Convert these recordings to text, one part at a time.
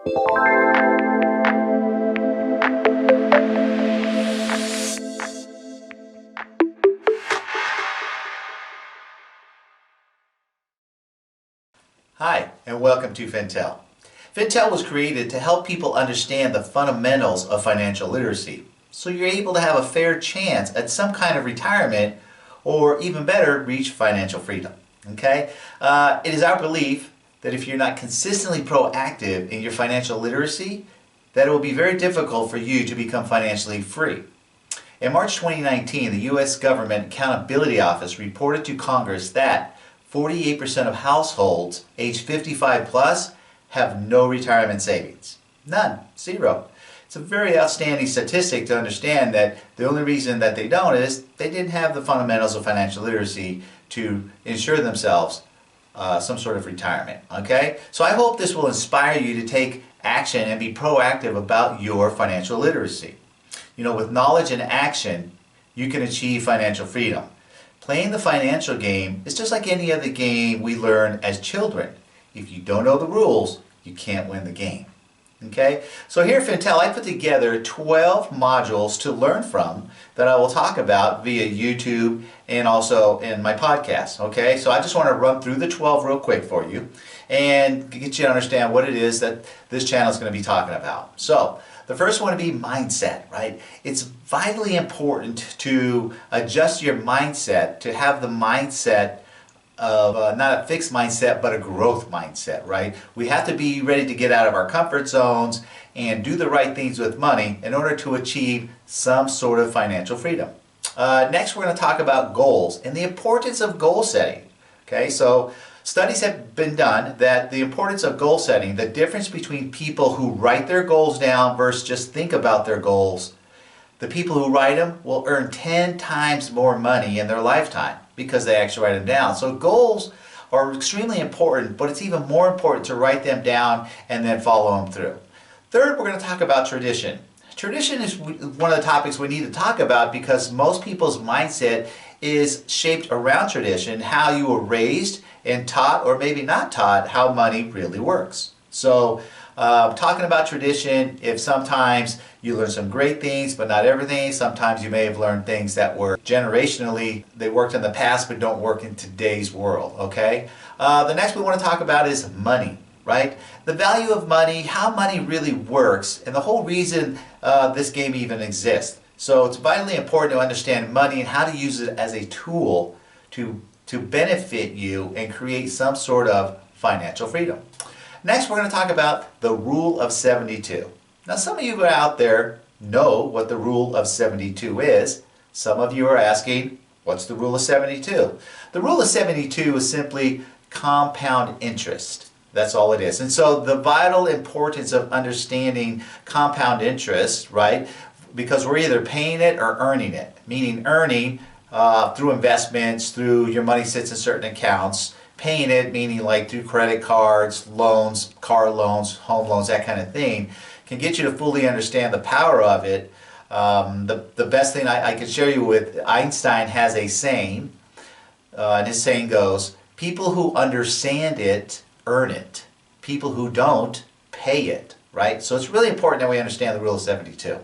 Hi, and welcome to Finntell. Finntell was created to help people understand the fundamentals of financial literacy, so you're able to have a fair chance at some kind of retirement, or even better, reach financial freedom. Okay? It is our belief that if you're not consistently proactive in your financial literacy, that it will be very difficult for you to become financially free. In March 2019, the U.S. Government Accountability Office reported to Congress that 48% of households aged 55 plus have no retirement savings. None. Zero. It's a very outstanding statistic to understand that the only reason that they don't is they didn't have the fundamentals of financial literacy to ensure themselves some sort of retirement. Okay? So I hope this will inspire you to take action and be proactive about your financial literacy. You know, with knowledge and action, you can achieve financial freedom. Playing the financial game is just like any other game we learn as children. If you don't know the rules, you can't win the game. Okay? So here at Finntell, I put together 12 modules to learn from that I will talk about via YouTube and also in my podcast. Okay? So I just want to run through the 12 real quick for you and get you to understand what it is that this channel is going to be talking about. So the first one would be mindset, right? It's vitally important to adjust your mindset, to have the mindset of not a fixed mindset, but a growth mindset, right? We have to be ready to get out of our comfort zones and do the right things with money in order to achieve some sort of financial freedom. Next, we're going to talk about goals and the importance of goal setting. Okay, so studies have been done that the importance of goal setting, the difference between people who write their goals down versus just think about their goals, the people who write them will earn 10 times more money in their lifetime because they actually write them down. So goals are extremely important, but it's even more important to write them down and then follow them through. Third, we're going to talk about tradition. Tradition is one of the topics we need to talk about because most people's mindset is shaped around tradition, how you were raised and taught or maybe not taught how money really works. So talking about tradition, if sometimes you learn some great things but not everything, sometimes you may have learned things that were generationally, they worked in the past but don't work in today's world, okay? The next we want to talk about is money, right? The value of money, how money really works, and the whole reason this game even exists. So it's vitally important to understand money and how to use it as a tool to benefit you and create some sort of financial freedom. Next, we're going to talk about the Rule of 72. Now, some of you out there know what the Rule of 72 is. Some of you are asking, what's the Rule of 72? The Rule of 72 is simply compound interest. That's all it is. And so the vital importance of understanding compound interest, right? Because we're either paying it or earning it, meaning earning through investments, through your money sits in certain accounts, paying it meaning like through credit cards, loans, car loans, home loans, that kind of thing, can get you to fully understand the power of it. The best thing I can share you with, Einstein has a saying, and his saying goes, people who understand it earn it. People who don't pay it, right? So it's really important that we understand the Rule of 72.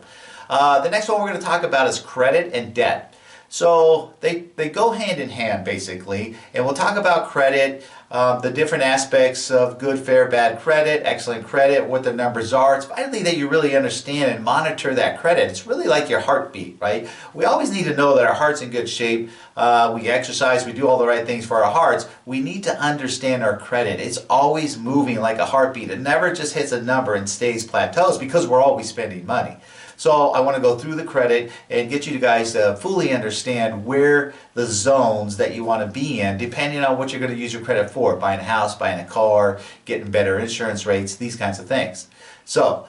The next one we're going to talk about is credit and debt. So they go hand in hand basically, and we'll talk about credit, the different aspects of good, fair, bad credit, excellent credit, what the numbers are. It's vitally that you really understand and monitor that credit. It's really like your heartbeat, right? We always need to know that our heart's in good shape. We exercise, we do all the right things for our hearts. We need to understand our credit. It's always moving like a heartbeat. It never just hits a number and stays plateaus because we're always spending money. So I want to go through the credit and get you guys to fully understand where the zones that you want to be in, depending on what you're going to use your credit for. Buying a house, buying a car, getting better insurance rates, these kinds of things. So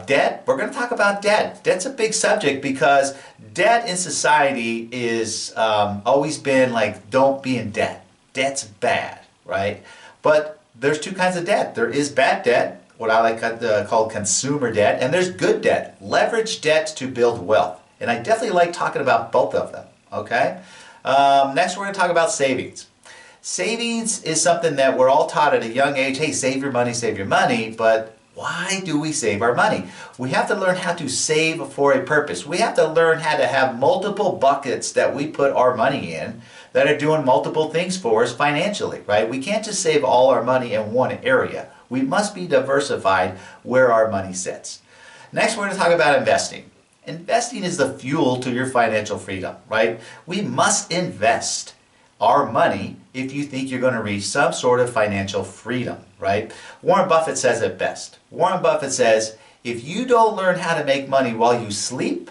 debt, we're going to talk about debt. Debt's a big subject because debt in society is always been like, don't be in debt. Debt's bad, right? But there's two kinds of debt. There is bad debt, what I like to call consumer debt, and there's good debt, leverage debt to build wealth. And I definitely like talking about both of them, okay? Next, we're going to talk about savings. Savings is something that we're all taught at a young age, hey, save your money, but Why do we save our money? We have to learn how to save for a purpose. We have to learn how to have multiple buckets that we put our money in that are doing multiple things for us financially, right? We can't just save all our money in one area. We must be diversified where our money sits. Next, we're going to talk about investing. Investing is the fuel to your financial freedom, right? We must invest our money if you think you're going to reach some sort of financial freedom, right? Warren Buffett says it best. Warren Buffett says, if you don't learn how to make money while you sleep,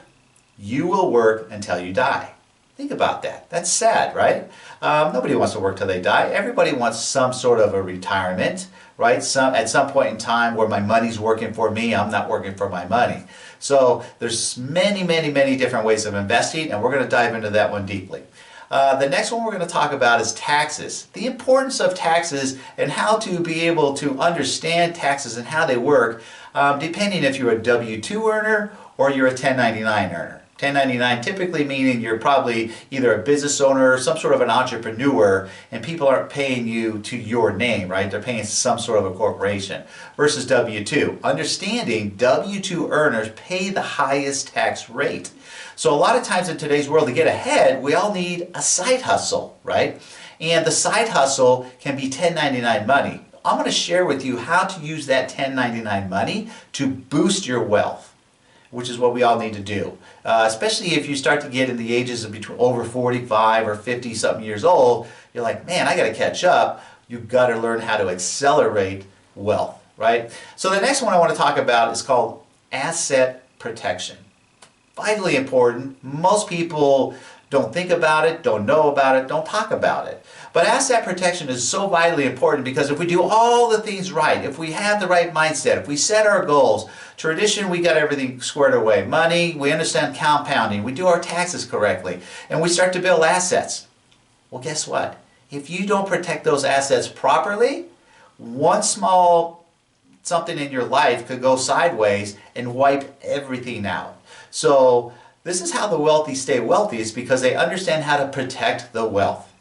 you will work until you die. Think about that. That's sad, right? Nobody wants to work till they die. Everybody wants some sort of a retirement, right? At some point in time where my money's working for me, I'm not working for my money. So there's many, many, many different ways of investing, and we're going to dive into that one deeply. The next one we're going to talk about is taxes. The importance of taxes and how to be able to understand taxes and how they work, depending if you're a W-2 earner or you're a 1099 earner. 1099 typically meaning you're probably either a business owner or some sort of an entrepreneur, and people aren't paying you to your name, right? They're paying some sort of a corporation, versus W-2. Understanding W-2 earners pay the highest tax rate. So a lot of times in today's world, to get ahead, we all need a side hustle, right? And the side hustle can be 1099 money. I'm going to share with you how to use that 1099 money to boost your wealth, which is what we all need to do. Especially if you start to get in the ages of between over 45 or 50 something years old, you're like, man, I got to catch up. You've got to learn how to accelerate wealth, right? So the next one I want to talk about is called asset protection. Vitally important. Most people don't think about it, don't know about it, don't talk about it. But asset protection is so vitally important because if we do all the things right, if we have the right mindset, if we set our goals, tradition, we got everything squared away. Money, we understand compounding, we do our taxes correctly, and we start to build assets. Well, guess what? If you don't protect those assets properly, one small something in your life could go sideways and wipe everything out. So this is how the wealthy stay wealthy, is because they understand how to protect the wealth,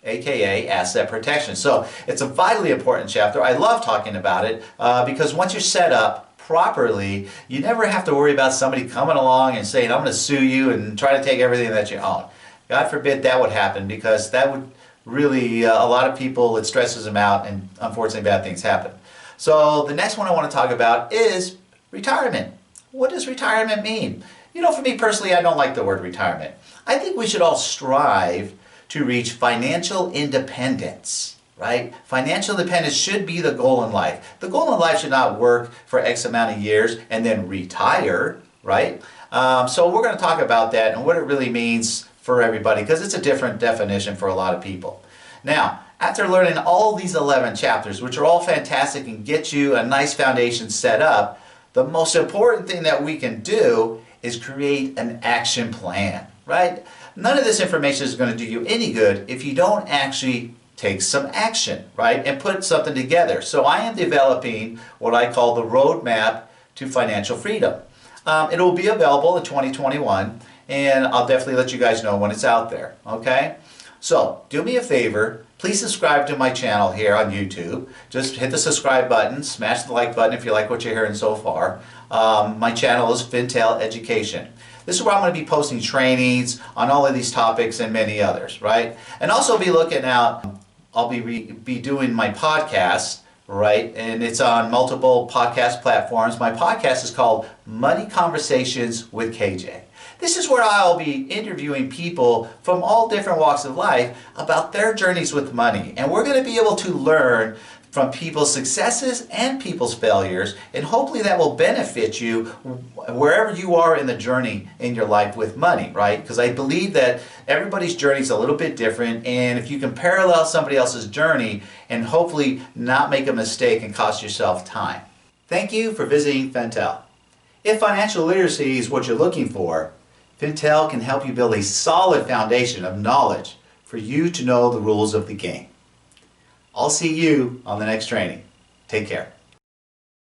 aka asset protection. So it's a vitally important chapter. I love talking about it because once you're set up properly, you never have to worry about somebody coming along and saying, I'm going to sue you and try to take everything that you own. God forbid that would happen, because that would really, a lot of people, it stresses them out, and unfortunately bad things happen. So the next one I want to talk about is retirement. What does retirement mean? You know, for me personally, I don't like the word retirement. I think we should all strive to reach financial independence, right? Financial independence should be the goal in life. The goal in life should not work for X amount of years and then retire, right? So we're going to talk about that and what it really means for everybody, because it's a different definition for a lot of people. Now, after learning all these 11 chapters, which are all fantastic and get you a nice foundation set up, the most important thing that we can do is create an action plan, right? None of this information is going to do you any good if you don't actually take some action, right? And put something together. So I am developing what I call the roadmap to financial freedom. It will be available in 2021, and I'll definitely let you guys know when it's out there, okay? So do me a favor, please subscribe to my channel here on YouTube. Just hit the subscribe button, smash the like button if you like what you're hearing so far. My channel is Finntell Education. This is where I'm going to be posting trainings on all of these topics and many others, right? And also be looking out, I'll be doing my podcast, right? And it's on multiple podcast platforms. My podcast is called Money Conversations with KJ. This is where I'll be interviewing people from all different walks of life about their journeys with money. And we're going to be able to learn from people's successes and people's failures, and hopefully that will benefit you wherever you are in the journey in your life with money, right? Because I believe that everybody's journey is a little bit different, and if you can parallel somebody else's journey and hopefully not make a mistake and cost yourself time. Thank you for visiting Finntell. If financial literacy is what you're looking for, Finntell can help you build a solid foundation of knowledge for you to know the rules of the game. I'll see you on the next training. Take care.